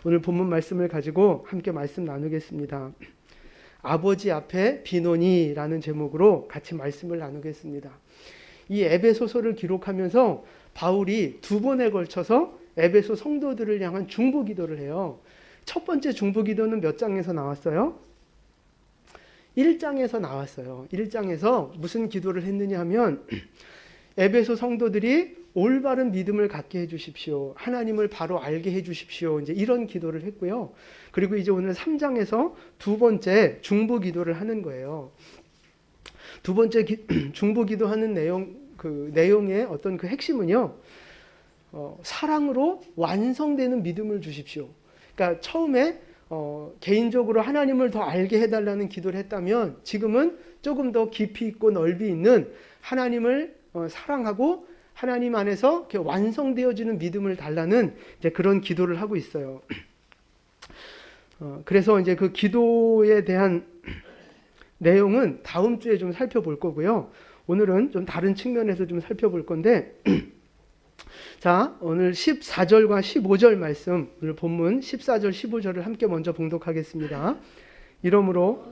오늘 본문 말씀을 가지고 함께 말씀 나누겠습니다. 아버지 앞에 비노니라는 제목으로 같이 말씀을 나누겠습니다. 이 에베소서를 기록하면서 바울이 두 번에 걸쳐서 에베소 성도들을 향한 중보기도를 해요. 첫 번째 중보기도는 몇 장에서 나왔어요? 1장에서 나왔어요. 1장에서 무슨 기도를 했느냐 하면 에베소 성도들이 올바른 믿음을 갖게 해주십시오. 하나님을 바로 알게 해주십시오. 이제 이런 기도를 했고요. 그리고 이제 오늘 3장에서 두 번째 중보기도를 하는 거예요. 두 번째 중보기도 하는 내용의 어떤 그 핵심은요. 사랑으로 완성되는 믿음을 주십시오. 그러니까 처음에 개인적으로 하나님을 더 알게 해달라는 기도를 했다면 지금은 조금 더 깊이 있고 넓이 있는 하나님을 사랑하고 하나님 안에서 이렇게 완성되어지는 믿음을 달라는 이제 그런 기도를 하고 있어요. 그래서 이제 그 기도에 대한 내용은 다음 주에 좀 살펴볼 거고요. 오늘은 좀 다른 측면에서 좀 살펴볼 건데 자, 오늘 14절과 15절 말씀, 오늘 본문 14절, 15절을 함께 먼저 봉독하겠습니다. 이러므로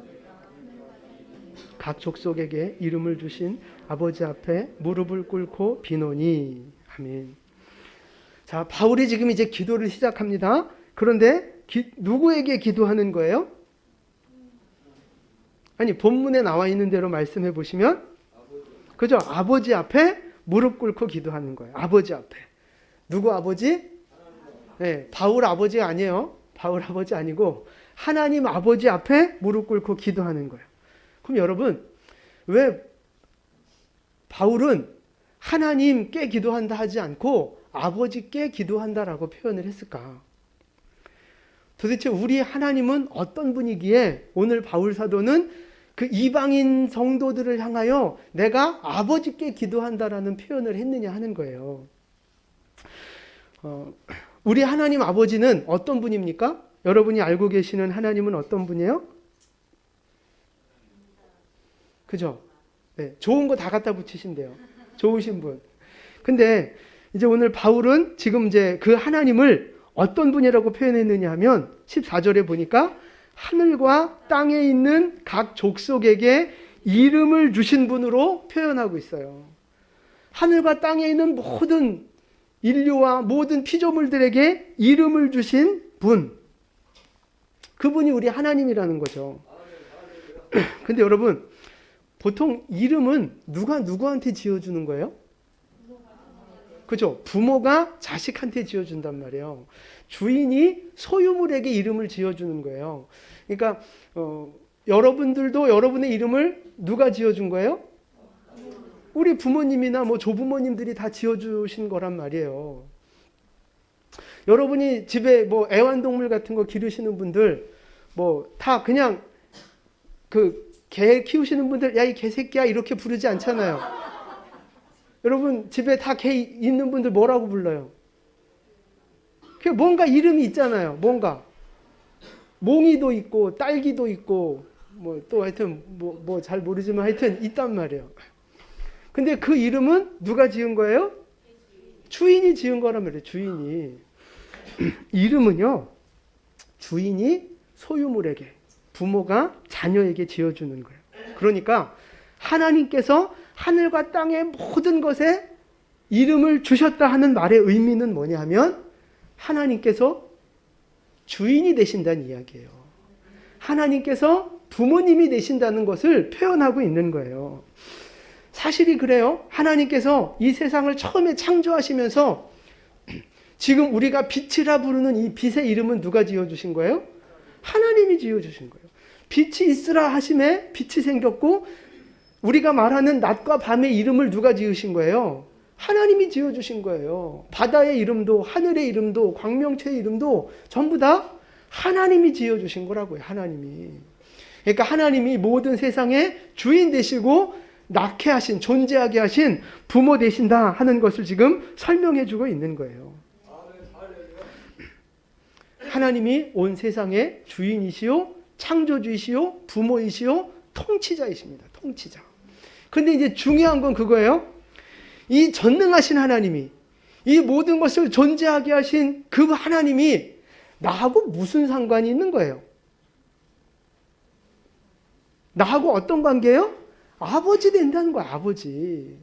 각 족속에게 이름을 주신 아버지 앞에 무릎을 꿇고 비노니. 아멘. 자, 바울이 지금 이제 기도를 시작합니다. 그런데 누구에게 기도하는 거예요? 아니, 본문에 나와 있는 대로 말씀해 보시면 그죠? 아버지 앞에 무릎 꿇고 기도하는 거예요. 아버지 앞에. 누구 아버지? 네, 바울 아버지가 아니에요. 바울 아버지 아니고 하나님 아버지 앞에 무릎 꿇고 기도하는 거예요. 그럼 여러분, 왜 바울은 하나님께 기도한다 하지 않고 아버지께 기도한다라고 표현을 했을까? 도대체 우리 하나님은 어떤 분이기에 오늘 바울 사도는 그 이방인 성도들을 향하여 내가 아버지께 기도한다라는 표현을 했느냐 하는 거예요. 우리 하나님 아버지는 어떤 분입니까? 여러분이 알고 계시는 하나님은 어떤 분이에요? 그죠? 네, 좋은 거 다 갖다 붙이신대요. 좋으신 분. 근데 이제 오늘 바울은 지금 이제 그 하나님을 어떤 분이라고 표현했느냐 하면 14절에 보니까 하늘과 땅에 있는 각 족속에게 이름을 주신 분으로 표현하고 있어요. 하늘과 땅에 있는 모든 인류와 모든 피조물들에게 이름을 주신 분. 그분이 우리 하나님이라는 거죠. 근데 여러분, 보통 이름은 누가 누구한테 지어주는 거예요? 그죠? 부모가 자식한테 지어준단 말이에요. 주인이 소유물에게 이름을 지어주는 거예요. 그러니까 여러분들도 여러분의 이름을 누가 지어준 거예요? 우리 부모님이나 뭐 조부모님들이 다 지어주신 거란 말이에요. 여러분이 집에 뭐 애완동물 같은 거 기르시는 분들 뭐 다 그냥 그 개 키우시는 분들 야 이 개새끼야 이렇게 부르지 않잖아요. 여러분 집에 다 개 있는 분들 뭐라고 불러요? 그 뭔가 이름이 있잖아요. 뭔가 몽이도 있고 딸기도 있고 뭐 또 하여튼 뭐 잘 모르지만 하여튼 있단 말이에요. 근데 그 이름은 누가 지은 거예요? 주인이 지은 거란 말이에요. 주인이. 이름은요. 주인이 소유물에게, 부모가 자녀에게 지어주는 거예요. 그러니까 하나님께서 하늘과 땅의 모든 것에 이름을 주셨다 하는 말의 의미는 뭐냐 하면 하나님께서 주인이 되신다는 이야기예요. 하나님께서 부모님이 되신다는 것을 표현하고 있는 거예요. 사실이 그래요. 하나님께서 이 세상을 처음에 창조하시면서 지금 우리가 빛이라 부르는 이 빛의 이름은 누가 지어주신 거예요? 하나님이 지어주신 거예요. 빛이 있으라 하심에 빛이 생겼고 우리가 말하는 낮과 밤의 이름을 누가 지으신 거예요? 하나님이 지어주신 거예요. 바다의 이름도 하늘의 이름도 광명체의 이름도 전부 다 하나님이 지어주신 거라고요. 하나님이. 그러니까 하나님이 모든 세상의 주인 되시고 낳게 하신, 존재하게 하신 부모 되신다 하는 것을 지금 설명해 주고 있는 거예요. 하나님이 온 세상의 주인이시요, 창조주이시요, 부모이시요, 통치자이십니다. 통치자. 근데 이제 중요한 건 그거예요. 이 전능하신 하나님이, 이 모든 것을 존재하게 하신 그 하나님이 나하고 무슨 상관이 있는 거예요? 나하고 어떤 관계예요? 아버지 된다는 거야, 아버지.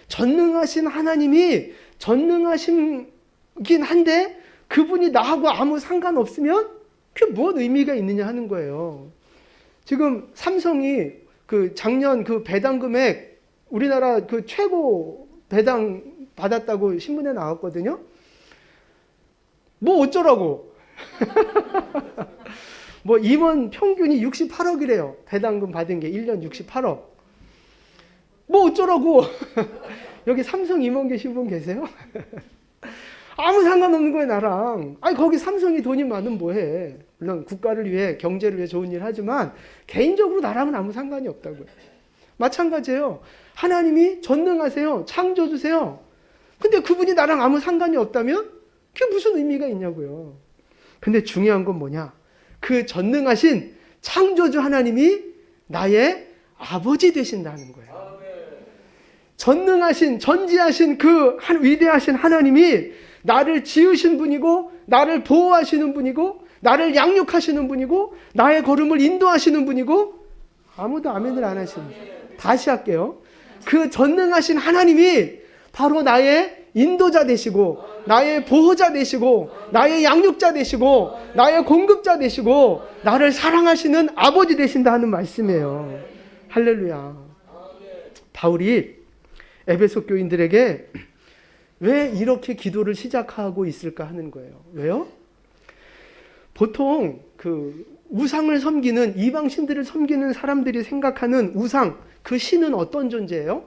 전능하신 하나님이 전능하신긴 한데 그분이 나하고 아무 상관없으면 그게 무슨 의미가 있느냐 하는 거예요. 지금 삼성이 그 작년 그 배당 금액 우리나라 그 최고 배당 받았다고 신문에 나왔거든요. 뭐 어쩌라고. 뭐 임원 평균이 68억이래요. 배당금 받은 게 1년 68억. 뭐 어쩌라고. 여기 삼성 임원 계신 분 계세요? 아무 상관없는 거예요, 나랑. 아니, 거기 삼성이 돈이 많으면 뭐해. 물론 국가를 위해, 경제를 위해 좋은 일 하지만 개인적으로 나랑은 아무 상관이 없다고요. 마찬가지예요. 하나님이 전능하세요. 창조주세요. 근데 그분이 나랑 아무 상관이 없다면 그게 무슨 의미가 있냐고요. 근데 중요한 건 뭐냐. 그 전능하신 창조주 하나님이 나의 아버지 되신다는 거예요. 전능하신 전지하신 그 위대하신 하나님이 나를 지으신 분이고 나를 보호하시는 분이고 나를 양육하시는 분이고 나의 걸음을 인도하시는 분이고 아무도 아멘을 안 하시는 거예요. 다시 할게요. 그 전능하신 하나님이 바로 나의 인도자 되시고 나의 보호자 되시고 나의 양육자 되시고 나의 공급자 되시고 나를 사랑하시는 아버지 되신다 하는 말씀이에요. 할렐루야. 바울이 에베소 교인들에게 왜 이렇게 기도를 시작하고 있을까 하는 거예요. 왜요? 보통 그 우상을 섬기는 이방 신들을 섬기는 사람들이 생각하는 우상, 그 신은 어떤 존재예요?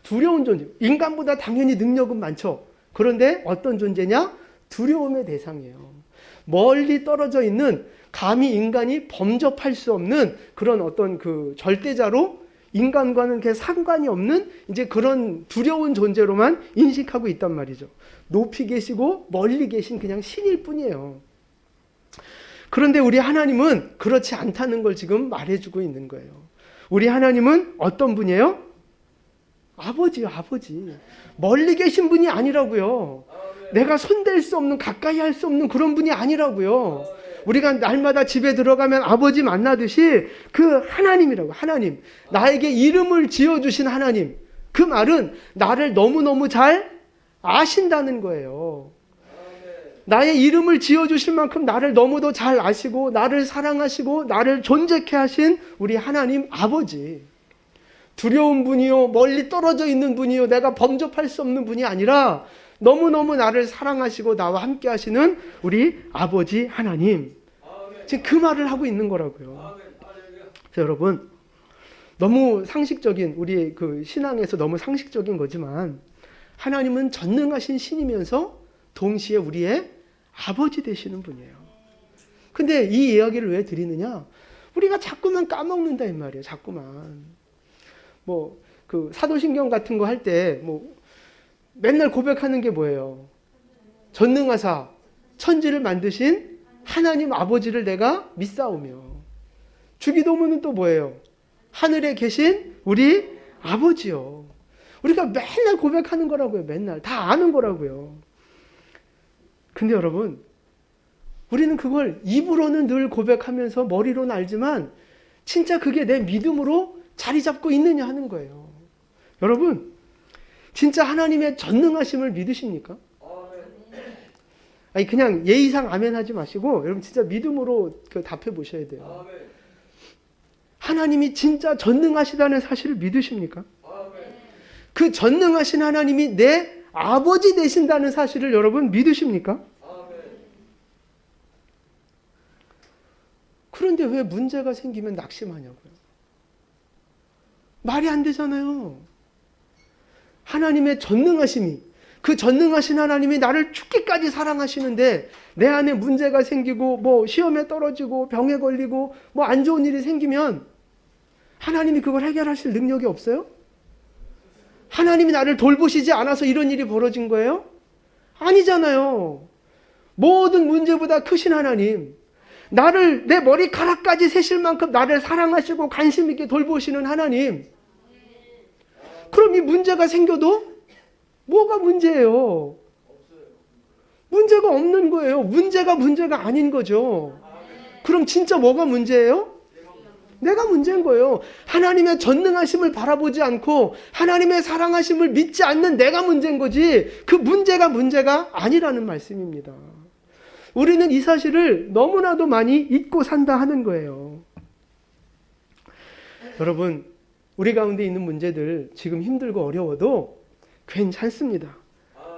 두려운 존재. 인간보다 당연히 능력은 많죠. 그런데 어떤 존재냐? 두려움의 대상이에요. 멀리 떨어져 있는 감히 인간이 범접할 수 없는 그런 어떤 그 절대자로 인간과는 그 상관이 없는 이제 그런 두려운 존재로만 인식하고 있단 말이죠. 높이 계시고 멀리 계신 그냥 신일 뿐이에요. 그런데 우리 하나님은 그렇지 않다는 걸 지금 말해주고 있는 거예요. 우리 하나님은 어떤 분이에요? 아버지요, 아버지. 멀리 계신 분이 아니라고요. 내가 손댈 수 없는, 가까이 할 수 없는 그런 분이 아니라고요. 우리가 날마다 집에 들어가면 아버지 만나듯이 그 하나님이라고. 하나님, 나에게 이름을 지어주신 하나님. 그 말은 나를 너무너무 잘 아신다는 거예요. 나의 이름을 지어주실 만큼 나를 너무도 잘 아시고 나를 사랑하시고 나를 존재케 하신 우리 하나님 아버지. 두려운 분이요, 멀리 떨어져 있는 분이요, 내가 범접할 수 없는 분이 아니라 너무너무 나를 사랑하시고 나와 함께 하시는 우리 아버지 하나님. 지금 그 말을 하고 있는 거라고요. 그래서 여러분, 너무 상식적인, 우리 그 신앙에서 너무 상식적인 거지만 하나님은 전능하신 신이면서 동시에 우리의 아버지 되시는 분이에요. 근데 이 이야기를 왜 드리느냐? 우리가 자꾸만 까먹는다 이 말이에요. 자꾸만. 뭐 그 사도신경 같은 거 할 때 뭐 맨날 고백하는 게 뭐예요? 전능하사 천지를 만드신 하나님 아버지를 내가 믿사오며. 주기도문은 또 뭐예요? 하늘에 계신 우리 아버지요. 우리가 맨날 고백하는 거라고요. 맨날 다 아는 거라고요. 근데 여러분, 우리는 그걸 입으로는 늘 고백하면서 머리로는 알지만 진짜 그게 내 믿음으로 자리 잡고 있느냐 하는 거예요. 여러분, 진짜 하나님의 전능하심을 믿으십니까? 아니, 그냥 예의상 아멘 하지 마시고 여러분 진짜 믿음으로 그 답해 보셔야 돼요. 하나님이 진짜 전능하시다는 사실을 믿으십니까? 그 전능하신 하나님이 내 아버지 되신다는 사실을 여러분 믿으십니까? 그런데 왜 문제가 생기면 낙심하냐고요. 말이 안 되잖아요. 하나님의 전능하심이, 그 전능하신 하나님이 나를 죽기까지 사랑하시는데 내 안에 문제가 생기고 뭐 시험에 떨어지고 병에 걸리고 뭐 안 좋은 일이 생기면 하나님이 그걸 해결하실 능력이 없어요? 하나님이 나를 돌보시지 않아서 이런 일이 벌어진 거예요? 아니잖아요. 모든 문제보다 크신 하나님, 나를 내 머리카락까지 세실 만큼 나를 사랑하시고 관심 있게 돌보시는 하나님. 그럼 이 문제가 생겨도 뭐가 문제예요? 문제가 없는 거예요. 문제가 아닌 거죠. 그럼 진짜 뭐가 문제예요? 내가 문제인 거예요. 하나님의 전능하심을 바라보지 않고 하나님의 사랑하심을 믿지 않는 내가 문제인 거지, 그 문제가 아니라는 말씀입니다. 우리는 이 사실을 너무나도 많이 잊고 산다 하는 거예요. 여러분, 우리 가운데 있는 문제들 지금 힘들고 어려워도 괜찮습니다.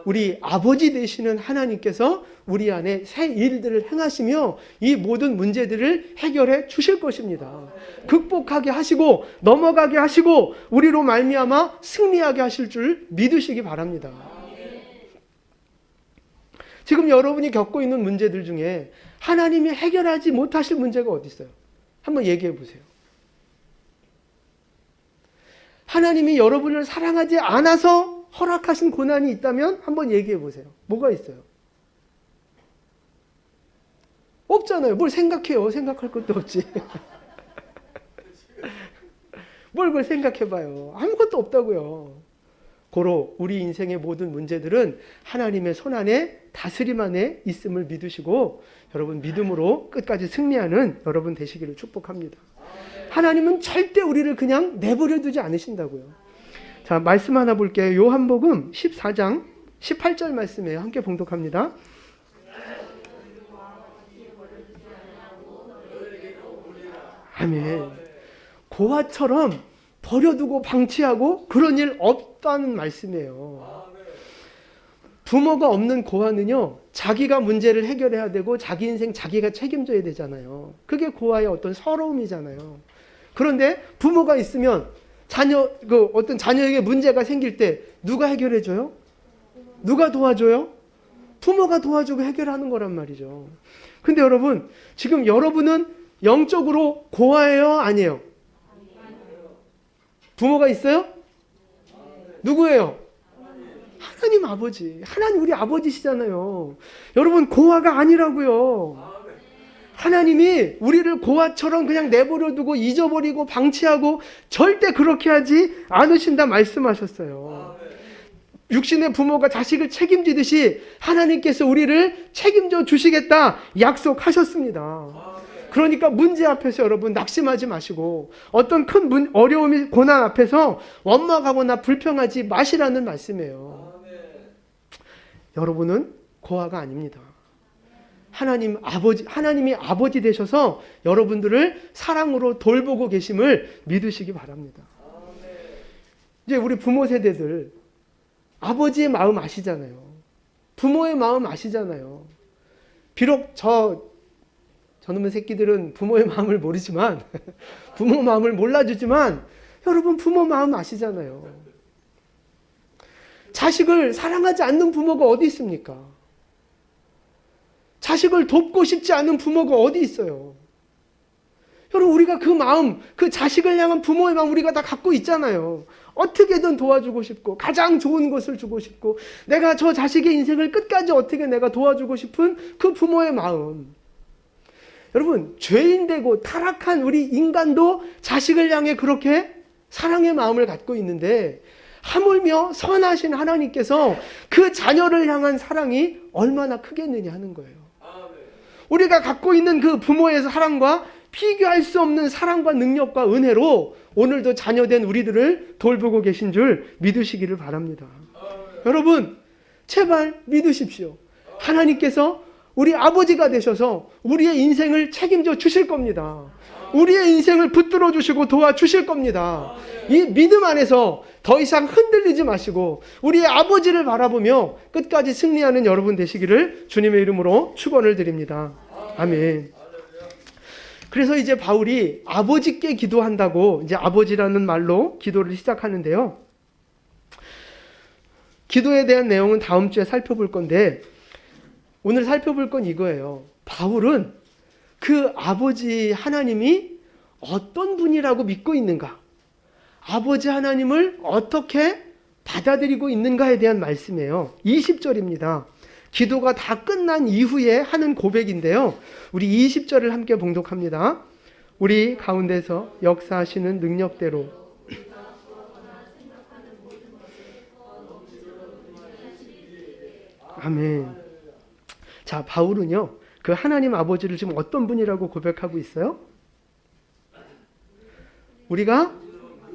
우리 아버지 되시는 하나님께서 우리 안에 새 일들을 행하시며 이 모든 문제들을 해결해 주실 것입니다. 극복하게 하시고 넘어가게 하시고 우리로 말미암아 승리하게 하실 줄 믿으시기 바랍니다. 지금 여러분이 겪고 있는 문제들 중에 하나님이 해결하지 못하실 문제가 어디 있어요? 한번 얘기해 보세요. 하나님이 여러분을 사랑하지 않아서 허락하신 고난이 있다면 한번 얘기해 보세요. 뭐가 있어요? 없잖아요. 뭘 생각해요. 생각할 것도 없지. 뭘 그걸 생각해 봐요. 아무것도 없다고요. 고로 우리 인생의 모든 문제들은 하나님의 손안에 다스림 안에 있음을 믿으시고 여러분 믿음으로 끝까지 승리하는 여러분 되시기를 축복합니다. 하나님은 절대 우리를 그냥 내버려 두지 않으신다고요. 자, 말씀 하나 볼게요. 요한복음 14장 18절 말씀이에요. 함께 봉독합니다. 아멘. 고아처럼 버려두고 방치하고 그런 일 없다는 말씀이에요. 부모가 없는 고아는요, 자기가 문제를 해결해야 되고 자기 인생 자기가 책임져야 되잖아요. 그게 고아의 어떤 서러움이잖아요. 그런데 부모가 있으면 어떤 자녀에게 문제가 생길 때 누가 해결해줘요? 누가 도와줘요? 부모가 도와주고 해결하는 거란 말이죠. 근데 여러분, 지금 여러분은 영적으로 고아예요? 아니에요? 부모가 있어요? 누구예요? 하나님 아버지. 하나님 우리 아버지시잖아요. 여러분, 고아가 아니라고요. 하나님이 우리를 고아처럼 그냥 내버려 두고 잊어버리고 방치하고 절대 그렇게 하지 않으신다 말씀하셨어요. 육신의 부모가 자식을 책임지듯이 하나님께서 우리를 책임져 주시겠다 약속하셨습니다. 그러니까 문제 앞에서 여러분 낙심하지 마시고 어떤 큰 어려움이 고난 앞에서 원망하거나 불평하지 마시라는 말씀이에요. 여러분은 고아가 아닙니다. 하나님이 아버지 되셔서 여러분들을 사랑으로 돌보고 계심을 믿으시기 바랍니다. 이제 우리 부모 세대들 아버지의 마음 아시잖아요. 부모의 마음 아시잖아요. 비록 저놈의 새끼들은 부모의 마음을 모르지만 부모 마음을 몰라주지만 여러분 부모 마음 아시잖아요. 자식을 사랑하지 않는 부모가 어디 있습니까? 자식을 돕고 싶지 않은 부모가 어디 있어요? 여러분 우리가 그 마음, 그 자식을 향한 부모의 마음 우리가 다 갖고 있잖아요. 어떻게든 도와주고 싶고 가장 좋은 것을 주고 싶고 내가 저 자식의 인생을 끝까지 어떻게 내가 도와주고 싶은 그 부모의 마음. 여러분 죄인되고 타락한 우리 인간도 자식을 향해 그렇게 사랑의 마음을 갖고 있는데 하물며 선하신 하나님께서 그 자녀를 향한 사랑이 얼마나 크겠느냐 하는 거예요. 우리가 갖고 있는 그 부모의 사랑과 비교할 수 없는 사랑과 능력과 은혜로 오늘도 자녀된 우리들을 돌보고 계신 줄 믿으시기를 바랍니다. 여러분 제발 믿으십시오. 하나님께서 우리 아버지가 되셔서 우리의 인생을 책임져 주실 겁니다. 우리의 인생을 붙들어 주시고 도와주실 겁니다. 이 믿음 안에서 더 이상 흔들리지 마시고 우리의 아버지를 바라보며 끝까지 승리하는 여러분 되시기를 주님의 이름으로 축원을 드립니다. 아멘. 그래서 이제 바울이 아버지께 기도한다고 이제 아버지라는 말로 기도를 시작하는데요. 기도에 대한 내용은 다음 주에 살펴볼 건데 오늘 살펴볼 건 이거예요. 바울은 그 아버지 하나님이 어떤 분이라고 믿고 있는가? 아버지 하나님을 어떻게 받아들이고 있는가에 대한 말씀이에요. 20절입니다. 기도가 다 끝난 이후에 하는 고백인데요. 우리 20절을 함께 봉독합니다. 우리 가운데서 역사하시는 능력대로 아멘. 자, 바울은요, 그 하나님 아버지를 지금 어떤 분이라고 고백하고 있어요? 우리가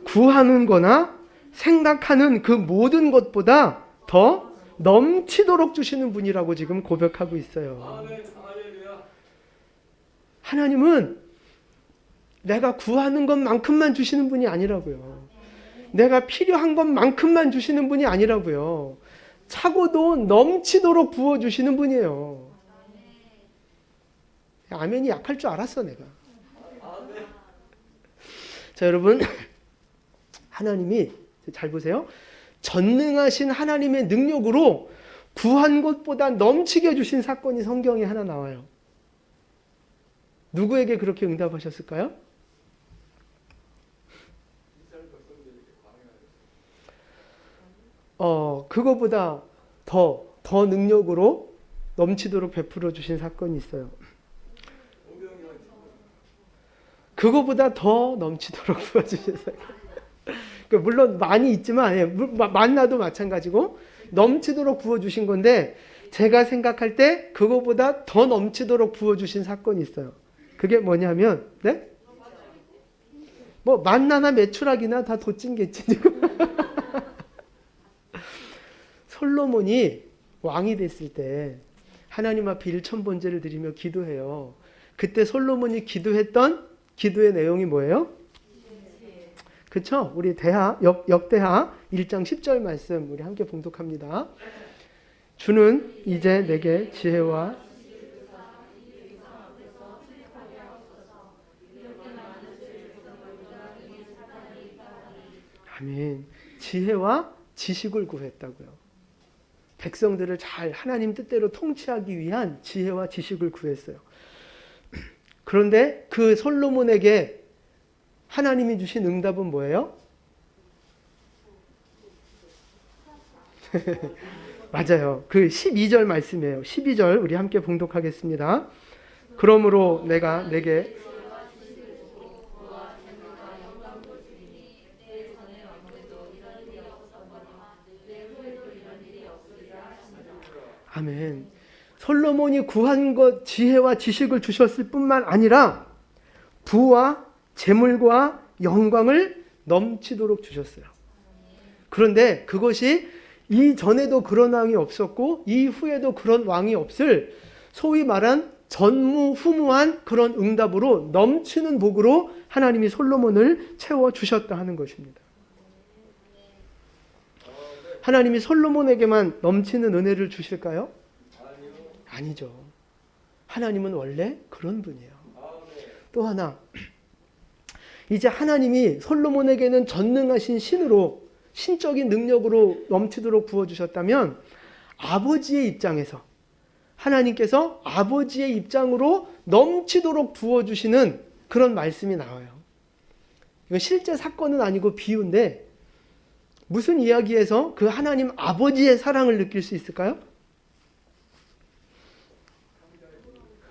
구하는 거나 생각하는 그 모든 것보다 더 넘치도록 주시는 분이라고 지금 고백하고 있어요. 하나님은 내가 구하는 것만큼만 주시는 분이 아니라고요. 내가 필요한 것만큼만 주시는 분이 아니라고요. 차고도 넘치도록 부어주시는 분이에요. 아멘이 약할 줄 알았어, 내가. 자, 여러분, 하나님이 잘 보세요. 전능하신 하나님의 능력으로 구한 것보다 넘치게 해주신 사건이 성경에 하나 나와요. 누구에게 그렇게 응답하셨을까요? 그거보다 더 능력으로 넘치도록 베풀어 주신 사건이 있어요. 그거보다 더 넘치도록 부어주신 사건. 물론 많이 있지만, 만나도 마찬가지고 넘치도록 부어주신 건데, 제가 생각할 때 그거보다 더 넘치도록 부어주신 사건이 있어요. 그게 뭐냐면, 네? 뭐 만나나 메추라기나 다 도찐겠지. 솔로몬이 왕이 됐을 때 하나님 앞에 일천번제를 드리며 기도해요. 그때 솔로몬이 기도했던 기도의 내용이 뭐예요? 그렇죠? 우리 역대하 1장 10절 말씀 우리 함께 봉독합니다. 주는 이제 내게 지혜와 아멘. 지혜와 지식을 구했다고요. 백성들을 잘 하나님 뜻대로 통치하기 위한 지혜와 지식을 구했어요. 그런데 그 솔로몬에게 하나님이 주신 응답은 뭐예요? 맞아요. 그 12절 말씀이에요. 12절 우리 함께 봉독하겠습니다. 그러므로 내가 내게 아멘. 솔로몬이 구한 것 지혜와 지식을 주셨을 뿐만 아니라 부와 재물과 영광을 넘치도록 주셨어요. 그런데 그것이 이전에도 그런 왕이 없었고 이후에도 그런 왕이 없을 소위 말한 전무후무한 그런 응답으로 넘치는 복으로 하나님이 솔로몬을 채워주셨다 하는 것입니다. 하나님이 솔로몬에게만 넘치는 은혜를 주실까요? 아니죠. 하나님은 원래 그런 분이에요. 또 하나, 이제 하나님이 솔로몬에게는 전능하신 신으로 신적인 능력으로 넘치도록 부어주셨다면 아버지의 입장에서 하나님께서 아버지의 입장으로 넘치도록 부어주시는 그런 말씀이 나와요. 이건 실제 사건은 아니고 비유인데 무슨 이야기에서 그 하나님 아버지의 사랑을 느낄 수 있을까요?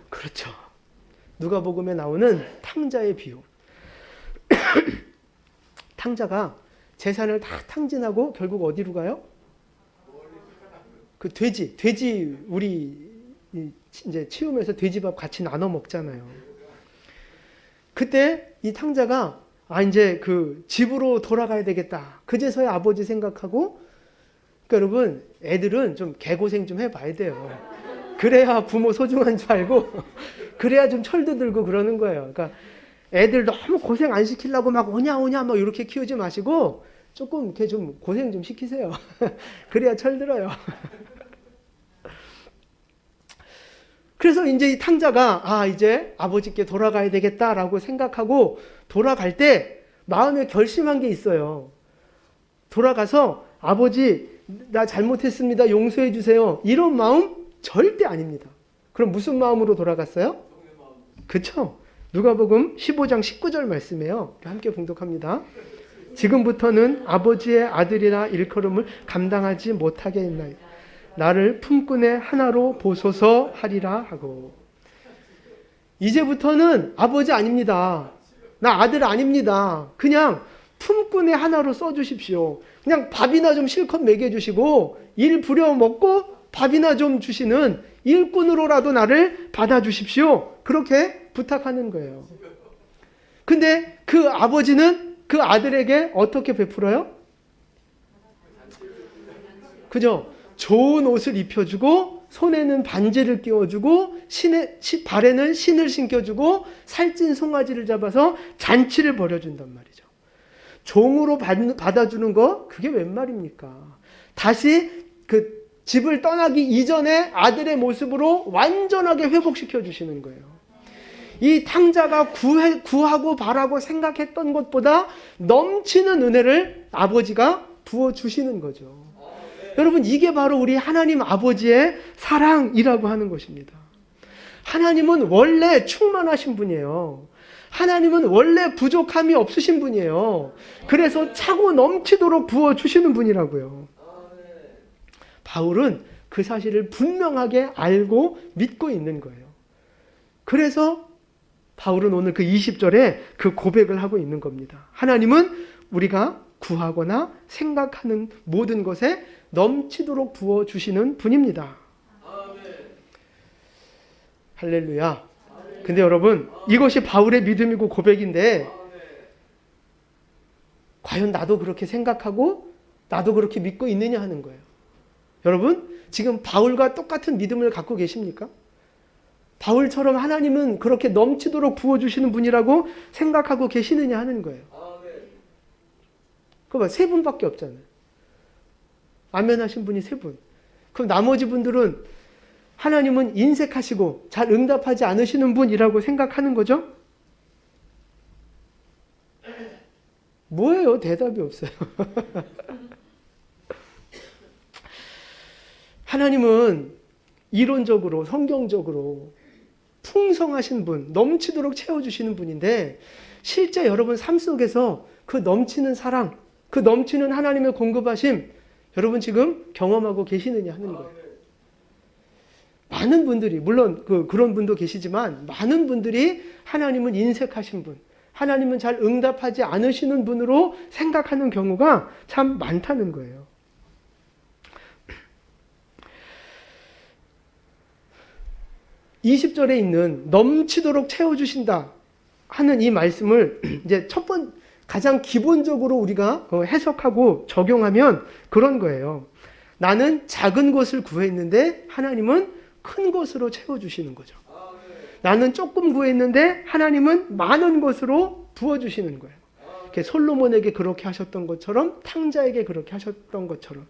그렇죠. 누가복음에 나오는 탕자의 비유. 탕자가 재산을 다 탕진하고 결국 어디로 가요? 그 돼지 우리 이제 치우면서 돼지밥 같이 나눠 먹잖아요. 그때 이 탕자가 이제 그 집으로 돌아가야 되겠다. 그제서야 아버지 생각하고, 그러니까 여러분, 애들은 좀 개고생 좀 해봐야 돼요. 그래야 부모 소중한 줄 알고, 그래야 좀 철도 들고 그러는 거예요. 그러니까 애들 너무 고생 안 시키려고 막 오냐 막 이렇게 키우지 마시고, 조금 이렇게 좀 고생 좀 시키세요. 그래야 철 들어요. 그래서 이제 이 탕자가 이제 아버지께 돌아가야 되겠다라고 생각하고 돌아갈 때 마음에 결심한 게 있어요. 돌아가서 아버지 나 잘못했습니다. 용서해 주세요. 이런 마음 절대 아닙니다. 그럼 무슨 마음으로 돌아갔어요? 그렇죠? 누가복음 15장 19절 말씀이에요. 함께 봉독합니다. 지금부터는 아버지의 아들이라 일컬음을 감당하지 못하게 했나이다. 나를 품꾼의 하나로 보소서 하리라 하고. 이제부터는 아버지 아닙니다. 나 아들 아닙니다. 그냥 품꾼의 하나로 써주십시오. 그냥 밥이나 좀 실컷 먹여주시고 일 부려 먹고 밥이나 좀 주시는 일꾼으로라도 나를 받아주십시오. 그렇게 부탁하는 거예요. 근데 그 아버지는 그 아들에게 어떻게 베풀어요? 그죠? 좋은 옷을 입혀주고 손에는 반지를 끼워주고 발에는 신을 신겨주고 살찐 송아지를 잡아서 잔치를 벌여준단 말이죠. 종으로 받아주는 거 그게 웬 말입니까? 다시 그 집을 떠나기 이전에 아들의 모습으로 완전하게 회복시켜 주시는 거예요. 이 탕자가 구하고 바라고 생각했던 것보다 넘치는 은혜를 아버지가 부어주시는 거죠. 여러분, 이게 바로 우리 하나님 아버지의 사랑이라고 하는 것입니다. 하나님은 원래 충만하신 분이에요. 하나님은 원래 부족함이 없으신 분이에요. 그래서 차고 넘치도록 부어주시는 분이라고요. 바울은 그 사실을 분명하게 알고 믿고 있는 거예요. 그래서 바울은 오늘 그 20절에 그 고백을 하고 있는 겁니다. 하나님은 우리가 구하거나 생각하는 모든 것에 넘치도록 부어주시는 분입니다. 할렐루야. 근데 여러분, 이것이 바울의 믿음이고 고백인데 과연 나도 그렇게 생각하고 나도 그렇게 믿고 있느냐 하는 거예요. 여러분, 지금 바울과 똑같은 믿음을 갖고 계십니까? 바울처럼 하나님은 그렇게 넘치도록 부어주시는 분이라고 생각하고 계시느냐 하는 거예요. 그거 봐, 3분밖에 없잖아요. 아멘 하신 분이 3분. 그럼 나머지 분들은 하나님은 인색하시고 잘 응답하지 않으시는 분이라고 생각하는 거죠? 뭐예요? 대답이 없어요. 하나님은 이론적으로, 성경적으로 풍성하신 분, 넘치도록 채워주시는 분인데 실제 여러분 삶 속에서 그 넘치는 사랑, 그 넘치는 하나님의 공급하심 여러분 지금 경험하고 계시느냐 하는 거예요. 많은 분들이, 물론 그런 분도 계시지만 많은 분들이 하나님은 인색하신 분, 하나님은 잘 응답하지 않으시는 분으로 생각하는 경우가 참 많다는 거예요. (20절에) 있는 넘치도록 채워주신다 하는 이 말씀을 이제 가장 기본적으로 우리가 해석하고 적용하면 그런 거예요. 나는 작은 것을 구했는데 하나님은 큰 것으로 채워주시는 거죠. 나는 조금 구했는데 하나님은 많은 것으로 부어주시는 거예요. 솔로몬에게 그렇게 하셨던 것처럼, 탕자에게 그렇게 하셨던 것처럼.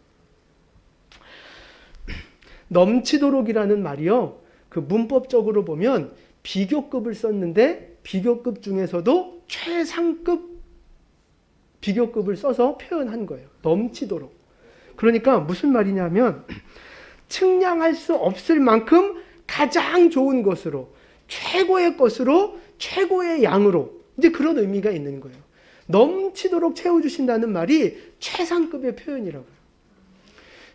넘치도록이라는 말이요, 그 문법적으로 보면 비교급을 썼는데 비교급 중에서도 최상급 비교급을 써서 표현한 거예요. 넘치도록. 그러니까 무슨 말이냐면 측량할 수 없을 만큼 가장 좋은 것으로, 최고의 것으로, 최고의 양으로, 이제 그런 의미가 있는 거예요. 넘치도록 채워주신다는 말이 최상급의 표현이라고요.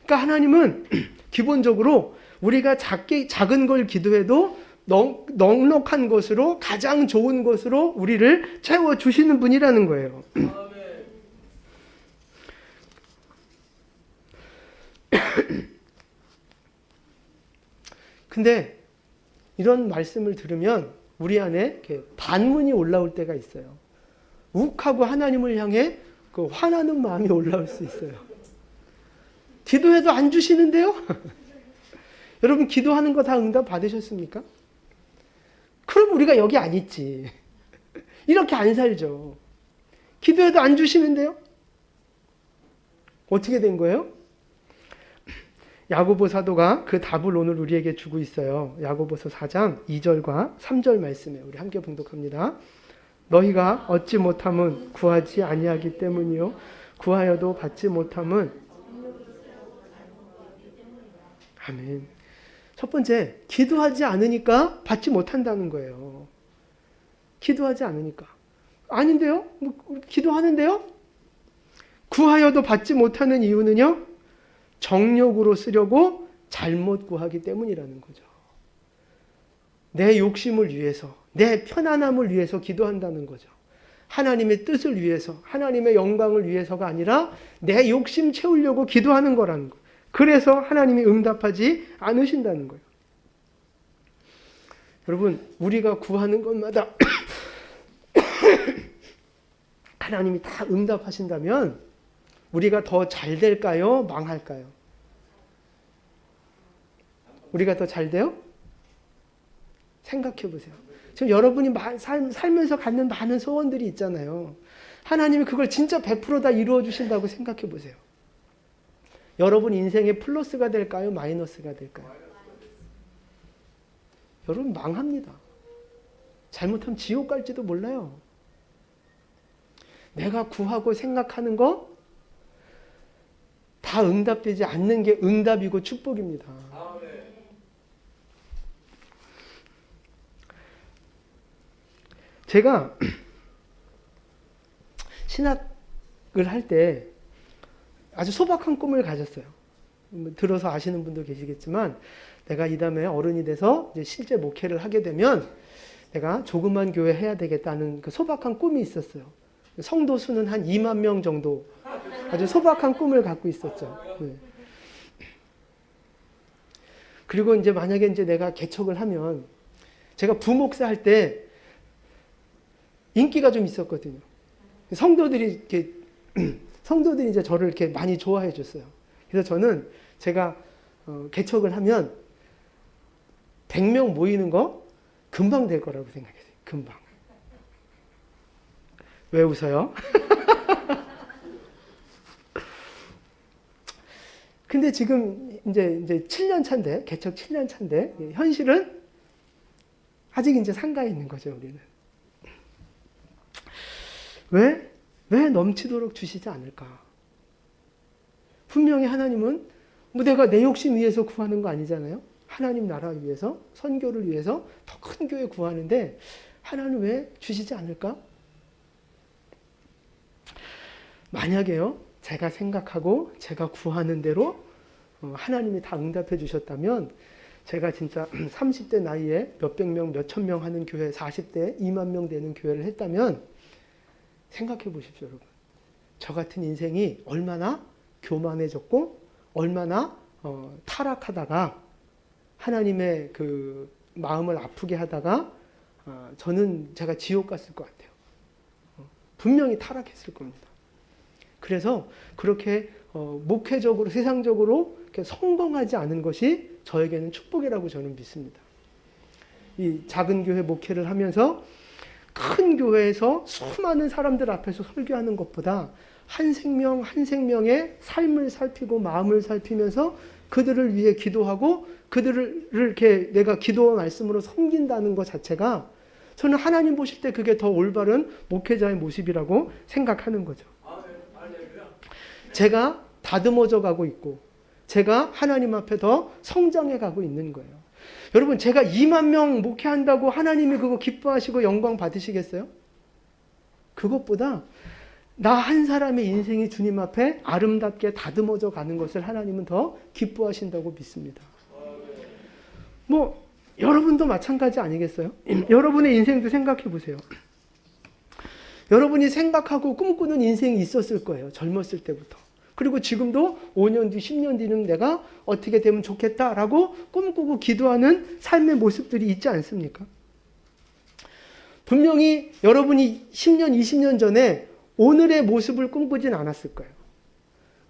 그러니까 하나님은 기본적으로 우리가 작은 걸 기도해도 넉넉한 것으로, 가장 좋은 것으로 우리를 채워주시는 분이라는 거예요. 근데 이런 말씀을 들으면 우리 안에 이렇게 반문이 올라올 때가 있어요. 욱하고 하나님을 향해 그 화나는 마음이 올라올 수 있어요. 기도해도 안 주시는데요? 여러분, 기도하는 거 다 응답 받으셨습니까? 그럼 우리가 여기 안 있지. 이렇게 안 살죠. 기도해도 안 주시는데요? 어떻게 된 거예요? 야고보 사도가 그 답을 오늘 우리에게 주고 있어요. 야고보서 4장 2절과 3절 말씀에 우리 함께 봉독합니다. 너희가 얻지 못함은 구하지 아니하기 때문이요 구하여도 받지 못함은. 아멘. 첫 번째, 기도하지 않으니까 받지 못한다는 거예요. 기도하지 않으니까. 아닌데요? 기도하는데요? 구하여도 받지 못하는 이유는요, 정욕으로 쓰려고 잘못 구하기 때문이라는 거죠. 내 욕심을 위해서, 내 편안함을 위해서 기도한다는 거죠. 하나님의 뜻을 위해서, 하나님의 영광을 위해서가 아니라 내 욕심 채우려고 기도하는 거라는 거. 그래서 하나님이 응답하지 않으신다는 거예요. 여러분, 우리가 구하는 것마다 하나님이 다 응답하신다면 우리가 더 잘 될까요? 망할까요? 우리가 더 잘 돼요? 생각해 보세요. 지금 여러분이 살면서 갖는 많은 소원들이 있잖아요. 하나님이 그걸 진짜 100% 다 이루어 주신다고 생각해 보세요. 여러분 인생의 플러스가 될까요? 마이너스가 될까요? 여러분 망합니다. 잘못하면 지옥 갈지도 몰라요. 내가 구하고 생각하는 거 다 응답되지 않는 게 응답이고 축복입니다. 제가 신학을 할 때 아주 소박한 꿈을 가졌어요. 들어서 아시는 분도 계시겠지만 내가 이 다음에 어른이 돼서 이제 실제 목회를 하게 되면 내가 조그만 교회 해야 되겠다는 그 소박한 꿈이 있었어요. 성도 수는 한 2만 명 정도 아주 소박한 꿈을 갖고 있었죠. 네. 그리고 이제 만약에 이제 내가 개척을 하면 제가 부목사 할 때 인기가 좀 있었거든요. 성도들이 이제 저를 이렇게 많이 좋아해 줬어요. 그래서 저는 제가 개척을 하면 100명 모이는 거 금방 될 거라고 생각했어요. 금방. 왜 웃어요? 근데 지금 이제 7년 차인데, 개척 7년 차인데, 현실은 아직 이제 상가에 있는 거죠, 우리는. 왜 넘치도록 주시지 않을까? 분명히 하나님은 뭐 내가 내 욕심 위해서 구하는 거 아니잖아요. 하나님 나라 위해서, 선교를 위해서 더 큰 교회 구하는데 하나님 왜 주시지 않을까? 만약에요, 제가 생각하고 제가 구하는 대로 하나님이 다 응답해 주셨다면 제가 진짜 30대 나이에 몇백 명, 몇천 명 하는 교회, 40대 2만 명 되는 교회를 했다면 생각해 보십시오, 여러분. 저 같은 인생이 얼마나 교만해졌고 얼마나 타락하다가 하나님의 그 마음을 아프게 하다가 저는 제가 지옥 갔을 것 같아요. 분명히 타락했을 겁니다. 그래서 그렇게 목회적으로 세상적으로 이렇게 성공하지 않은 것이 저에게는 축복이라고 저는 믿습니다. 이 작은 교회 목회를 하면서 큰 교회에서 수많은 사람들 앞에서 설교하는 것보다 한 생명 한 생명의 삶을 살피고 마음을 살피면서 그들을 위해 기도하고 그들을 이렇게 내가 기도와 말씀으로 섬긴다는 것 자체가 저는 하나님 보실 때 그게 더 올바른 목회자의 모습이라고 생각하는 거죠. 제가 다듬어져 가고 있고 제가 하나님 앞에 더 성장해 가고 있는 거예요. 여러분, 제가 2만 명 목회한다고 하나님이 그거 기뻐하시고 영광 받으시겠어요? 그것보다 나 한 사람의 인생이 주님 앞에 아름답게 다듬어져 가는 것을 하나님은 더 기뻐하신다고 믿습니다. 뭐 여러분도 마찬가지 아니겠어요? 여러분의 인생도 생각해 보세요. 여러분이 생각하고 꿈꾸는 인생이 있었을 거예요. 젊었을 때부터. 그리고 지금도 5년 뒤, 10년 뒤는 내가 어떻게 되면 좋겠다라고 꿈꾸고 기도하는 삶의 모습들이 있지 않습니까? 분명히 여러분이 10년, 20년 전에 오늘의 모습을 꿈꾸진 않았을 거예요.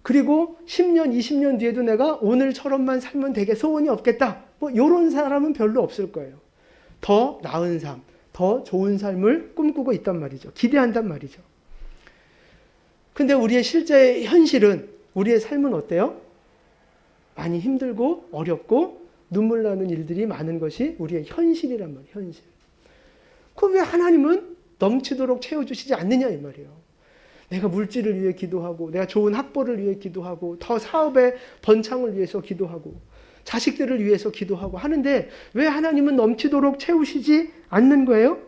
그리고 10년, 20년 뒤에도 내가 오늘처럼만 살면 되게 소원이 없겠다. 뭐 이런 사람은 별로 없을 거예요. 더 나은 삶, 더 좋은 삶을 꿈꾸고 있단 말이죠. 기대한단 말이죠. 근데 우리의 실제 현실은, 우리의 삶은 어때요? 많이 힘들고 어렵고 눈물 나는 일들이 많은 것이 우리의 현실이란 말이에요. 현실. 그럼 왜 하나님은 넘치도록 채워주시지 않느냐 이 말이에요. 내가 물질을 위해 기도하고 내가 좋은 학벌을 위해 기도하고 더 사업의 번창을 위해서 기도하고 자식들을 위해서 기도하고 하는데 왜 하나님은 넘치도록 채우시지 않는 거예요?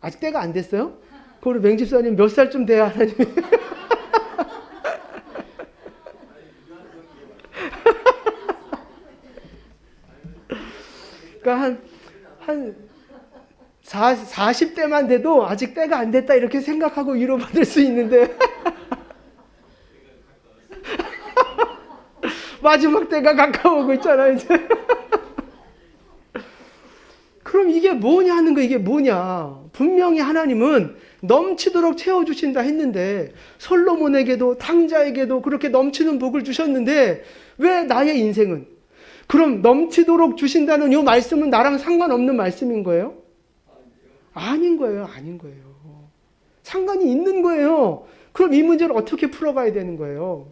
아직 때가 안 됐어요? 그럼 우리 맹집사님 몇 살쯤 돼야 하나님이 그러니까 한 40대만 돼도 아직 때가 안 됐다 이렇게 생각하고 위로받을 수 있는데 마지막 때가 가까워오고 있잖아요, 이제. 그럼 이게 뭐냐 하는 거, 이게 뭐냐. 분명히 하나님은 넘치도록 채워주신다 했는데, 솔로몬에게도 탕자에게도 그렇게 넘치는 복을 주셨는데, 왜 나의 인생은? 그럼 넘치도록 주신다는 이 말씀은 나랑 상관없는 말씀인 거예요? 아닌 거예요, 아닌 거예요. 상관이 있는 거예요. 그럼 이 문제를 어떻게 풀어가야 되는 거예요?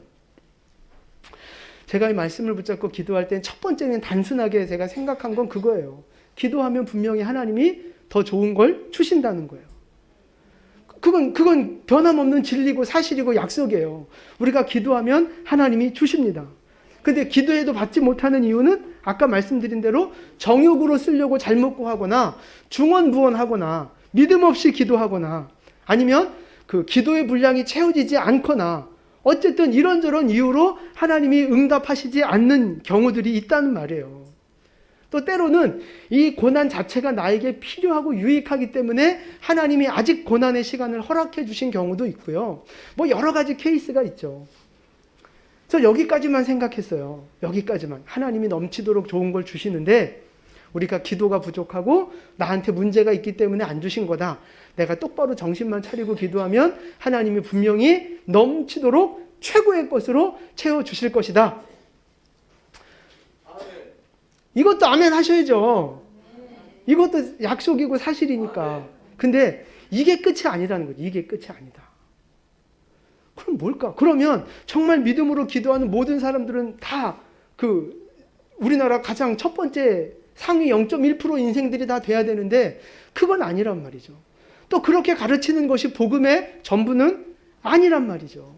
제가 이 말씀을 붙잡고 기도할 땐 첫 번째는 단순하게 제가 생각한 건 그거예요. 기도하면 분명히 하나님이 더 좋은 걸 주신다는 거예요. 그건 변함없는 진리고 사실이고 약속이에요. 우리가 기도하면 하나님이 주십니다. 근데 기도해도 받지 못하는 이유는 아까 말씀드린 대로 정욕으로 쓰려고 잘못 구하거나 중언부언하거나 믿음 없이 기도하거나 아니면 그 기도의 분량이 채워지지 않거나 어쨌든 이런저런 이유로 하나님이 응답하시지 않는 경우들이 있다는 말이에요. 또 때로는 이 고난 자체가 나에게 필요하고 유익하기 때문에 하나님이 아직 고난의 시간을 허락해 주신 경우도 있고요. 뭐 여러 가지 케이스가 있죠. 저 여기까지만 생각했어요. 여기까지만. 하나님이 넘치도록 좋은 걸 주시는데 우리가 기도가 부족하고 나한테 문제가 있기 때문에 안 주신 거다. 내가 똑바로 정신만 차리고 기도하면 하나님이 분명히 넘치도록 최고의 것으로 채워주실 것이다. 이것도 아멘 하셔야죠. 이것도 약속이고 사실이니까. 근데 이게 끝이 아니라는 거죠. 이게 끝이 아니다. 그럼 뭘까? 그러면 정말 믿음으로 기도하는 모든 사람들은 다 우리나라 가장 첫 번째 상위 0.1% 인생들이 다 돼야 되는데 그건 아니란 말이죠. 또 그렇게 가르치는 것이 복음의 전부는 아니란 말이죠.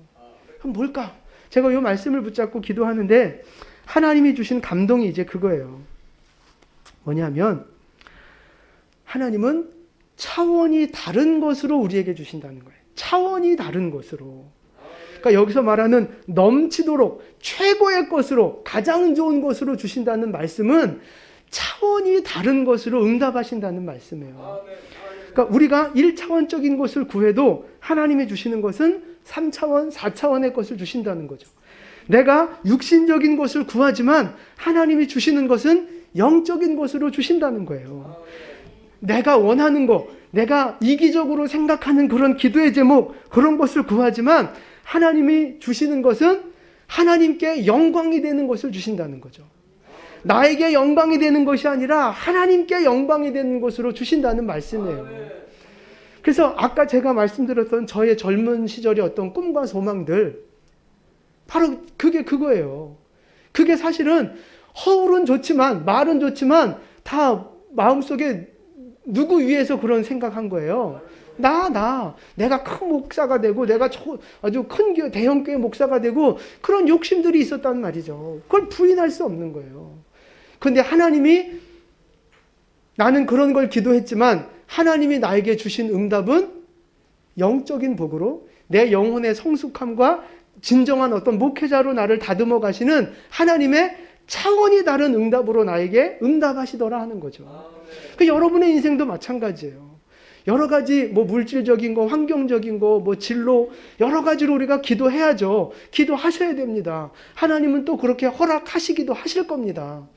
그럼 뭘까? 제가 이 말씀을 붙잡고 기도하는데 하나님이 주신 감동이 이제 그거예요. 뭐냐면 하나님은 차원이 다른 것으로 우리에게 주신다는 거예요. 차원이 다른 것으로. 그러니까 여기서 말하는 넘치도록 최고의 것으로 가장 좋은 것으로 주신다는 말씀은 차원이 다른 것으로 응답하신다는 말씀이에요. 그러니까 우리가 1차원적인 것을 구해도 하나님이 주시는 것은 3차원, 4차원의 것을 주신다는 거죠. 내가 육신적인 것을 구하지만 하나님이 주시는 것은 영적인 것으로 주신다는 거예요. 내가 원하는 거, 내가 이기적으로 생각하는 그런 기도의 제목, 그런 것을 구하지만 하나님이 주시는 것은 하나님께 영광이 되는 것을 주신다는 거죠. 나에게 영광이 되는 것이 아니라 하나님께 영광이 되는 것으로 주신다는 말씀이에요. 그래서 아까 제가 말씀드렸던 저의 젊은 시절의 어떤 꿈과 소망들, 바로 그게 그거예요. 그게 사실은 허울은 좋지만, 말은 좋지만 다 마음속에 누구 위해서 그런 생각한 거예요. 내가 큰 목사가 되고 내가 아주 큰 대형교회 목사가 되고 그런 욕심들이 있었단 말이죠. 그걸 부인할 수 없는 거예요. 그런데 하나님이 나는 그런 걸 기도했지만 하나님이 나에게 주신 응답은 영적인 복으로 내 영혼의 성숙함과 진정한 어떤 목회자로 나를 다듬어 가시는 하나님의 차원이 다른 응답으로 나에게 응답하시더라 하는 거죠. 그 여러분의 인생도 마찬가지예요. 여러 가지 물질적인 거, 환경적인 거, 진로 여러 가지로 우리가 기도해야죠. 기도하셔야 됩니다. 하나님은 또 그렇게 허락하시기도 하실 겁니다.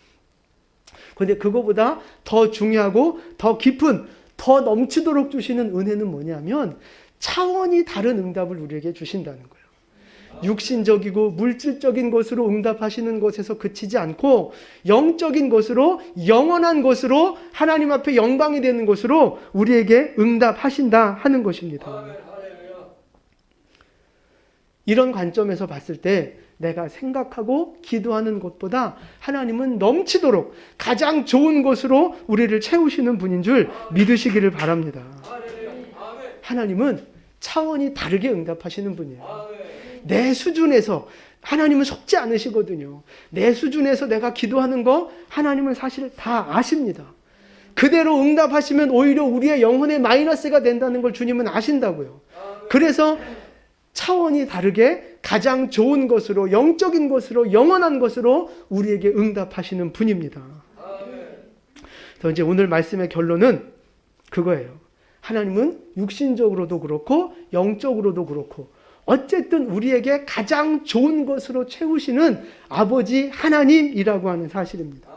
그런데 그거보다 더 중요하고 더 깊은, 더 넘치도록 주시는 은혜는 뭐냐면 차원이 다른 응답을 우리에게 주신다는 거예요. 육신적이고 물질적인 것으로 응답하시는 것에서 그치지 않고 영적인 것으로, 영원한 것으로 하나님 앞에 영광이 되는 것으로 우리에게 응답하신다 하는 것입니다. 이런 관점에서 봤을 때 내가 생각하고 기도하는 것보다 하나님은 넘치도록 가장 좋은 것으로 우리를 채우시는 분인 줄 믿으시기를 바랍니다. 하나님은 차원이 다르게 응답하시는 분이에요. 내 수준에서 하나님은 속지 않으시거든요. 내 수준에서 내가 기도하는 거 하나님은 사실 다 아십니다. 그대로 응답하시면 오히려 우리의 영혼의 마이너스가 된다는 걸 주님은 아신다고요. 그래서 차원이 다르게 가장 좋은 것으로, 영적인 것으로, 영원한 것으로 우리에게 응답하시는 분입니다. 그래서 이제 오늘 말씀의 결론은 그거예요. 하나님은 육신적으로도 그렇고 영적으로도 그렇고 어쨌든 우리에게 가장 좋은 것으로 채우시는 아버지 하나님이라고 하는 사실입니다.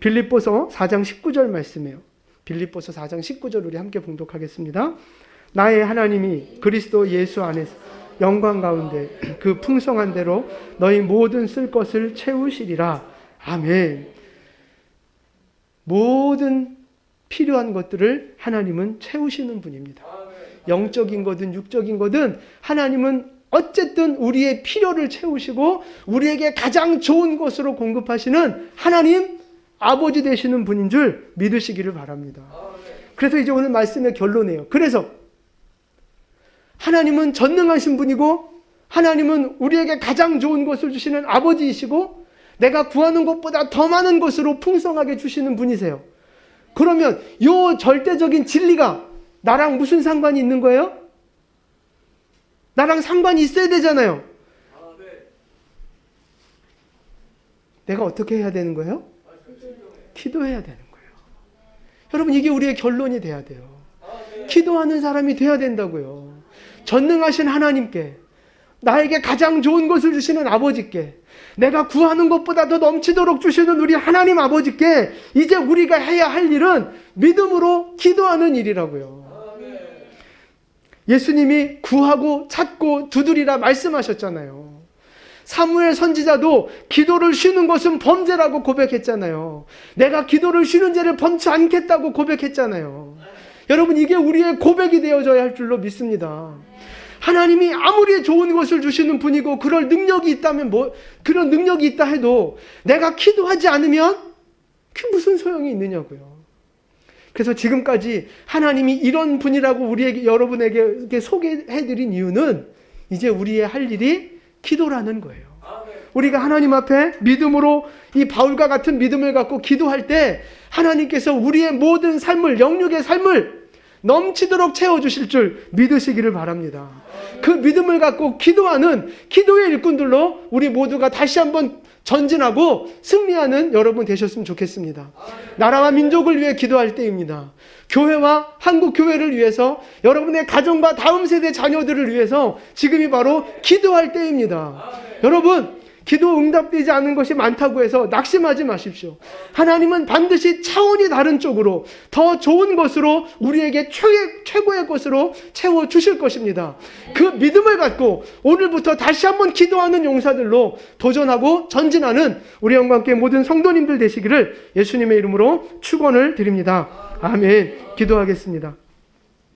빌립보서 4장 19절 말씀이에요. 빌립보서 4장 19절 우리 함께 봉독하겠습니다. 나의 하나님이 그리스도 예수 안에서 영광 가운데 그 풍성한 대로 너희 모든 쓸 것을 채우시리라. 아멘. 모든 필요한 것들을 하나님은 채우시는 분입니다. 영적인 거든 육적인 거든 하나님은 어쨌든 우리의 필요를 채우시고 우리에게 가장 좋은 것으로 공급하시는 하나님 아버지 되시는 분인 줄 믿으시기를 바랍니다. 그래서 이제 오늘 말씀의 결론이에요. 그래서 하나님은 전능하신 분이고 하나님은 우리에게 가장 좋은 것을 주시는 아버지이시고 내가 구하는 것보다 더 많은 것으로 풍성하게 주시는 분이세요. 그러면 이 절대적인 진리가 나랑 무슨 상관이 있는 거예요? 나랑 상관이 있어야 되잖아요. 내가 어떻게 해야 되는 거예요? 기도해야 되는 거예요. 여러분 이게 우리의 결론이 돼야 돼요. 기도하는 사람이 돼야 된다고요. 전능하신 하나님께 나에게 가장 좋은 것을 주시는 아버지께 내가 구하는 것보다 더 넘치도록 주시는 우리 하나님 아버지께 이제 우리가 해야 할 일은 믿음으로 기도하는 일이라고요. 예수님이 구하고 찾고 두드리라 말씀하셨잖아요. 사무엘 선지자도 기도를 쉬는 것은 범죄라고 고백했잖아요. 내가 기도를 쉬는 죄를 범치 않겠다고 고백했잖아요. 여러분 이게 우리의 고백이 되어져야 할 줄로 믿습니다. 하나님이 아무리 좋은 것을 주시는 분이고 그럴 능력이 있다면 그런 능력이 있다 해도 내가 기도하지 않으면 그게 무슨 소용이 있느냐고요. 그래서 지금까지 하나님이 이런 분이라고 우리에게 여러분에게 소개해드린 이유는 이제 우리의 할 일이 기도라는 거예요. 우리가 하나님 앞에 믿음으로 이 바울과 같은 믿음을 갖고 기도할 때 하나님께서 우리의 모든 삶을 영육의 삶을 넘치도록 채워주실 줄 믿으시기를 바랍니다. 그 믿음을 갖고 기도하는 기도의 일꾼들로 우리 모두가 다시 한번 전진하고 승리하는 여러분 되셨으면 좋겠습니다. 나라와 민족을 위해 기도할 때입니다. 교회와 한국 교회를 위해서 여러분의 가정과 다음 세대 자녀들을 위해서 지금이 바로 기도할 때입니다. 여러분 기도 응답되지 않은 것이 많다고 해서 낙심하지 마십시오. 하나님은 반드시 차원이 다른 쪽으로 더 좋은 것으로 우리에게 최고의 것으로 채워주실 것입니다. 그 믿음을 갖고 오늘부터 다시 한번 기도하는 용사들로 도전하고 전진하는 우리 영과 함께 모든 성도님들 되시기를 예수님의 이름으로 축원을 드립니다. 아멘. 기도하겠습니다.